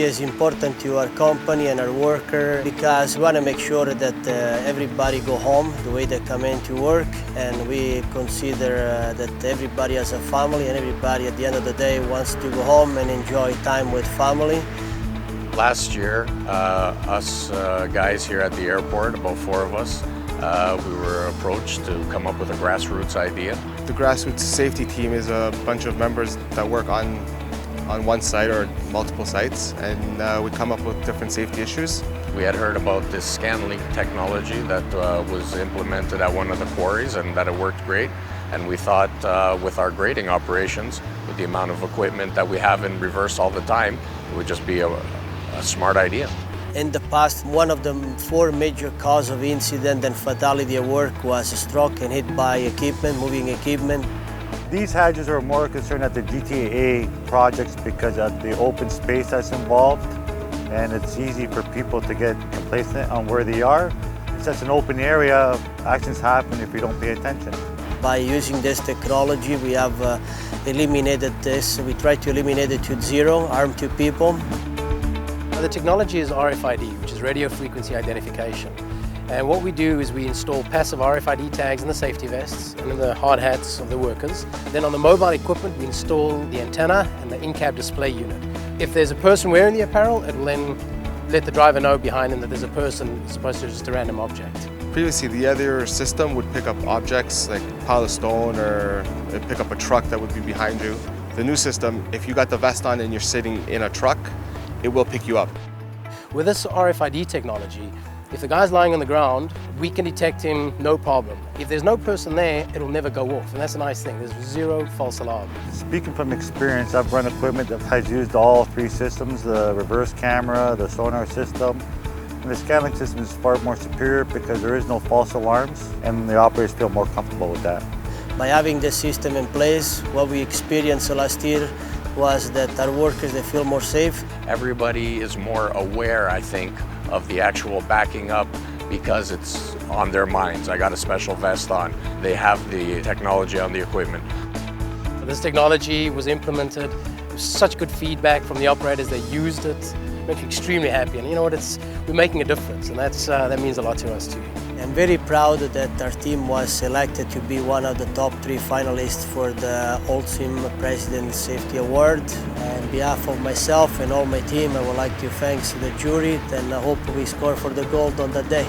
is important to our company and our worker because we want to make sure that everybody go home the way they come in to work, and we consider that everybody has a family and everybody at the end of the day wants to go home and enjoy time with family. Last year, us guys here at the airport, about 4 of us, we were approached to come up with a grassroots idea. The grassroots safety team is a bunch of members that work on one site or multiple sites, and we come up with different safety issues. We had heard about this ScanLink technology that was implemented at one of the quarries and that it worked great. And we thought with our grading operations, with the amount of equipment that we have in reverse all the time, it would just be a smart idea. In the past, one of the 4 major causes of incident and fatality at work was a stroke and hit by equipment, moving equipment. These hedges are more concerned at the GTAA projects because of the open space that's involved, and it's easy for people to get complacent on where they are. It's such an open area, accidents happen if you don't pay attention. By using this technology, we have eliminated this. We try to eliminate it to zero, harm to people. The technology is RFID, which is radio frequency identification. And what we do is we install passive RFID tags in the safety vests and in the hard hats of the workers. Then on the mobile equipment, we install the antenna and the in-cab display unit. If there's a person wearing the apparel, it will then let the driver know behind him that there's a person as opposed to just a random object. Previously, the other system would pick up objects like a pile of stone, or it'd pick up a truck that would be behind you. The new system, if you got the vest on and you're sitting in a truck, it will pick you up. With this RFID technology, if the guy's lying on the ground, we can detect him no problem. If there's no person there, it'll never go off, and that's a nice thing. There's 0 false alarm. Speaking from experience, I've run equipment that has used all 3 systems, the reverse camera, the sonar system, and the ScanLink system is far more superior because there is no false alarms, and the operators feel more comfortable with that. By having this system in place, what we experienced last year was that our workers, they feel more safe. Everybody is more aware, I think, of the actual backing up because it's on their minds. I got a special vest on. They have the technology on the equipment. This technology was implemented. There was such good feedback from the operators. They used it. It makes me extremely happy. And you know what? We're making a difference, and that means a lot to us too. I'm very proud that our team was selected to be one of the top 3 finalists for the Holcim President Safety Award. On behalf of myself and all my team, I would like to thank the jury, and I hope we score for the gold on that day.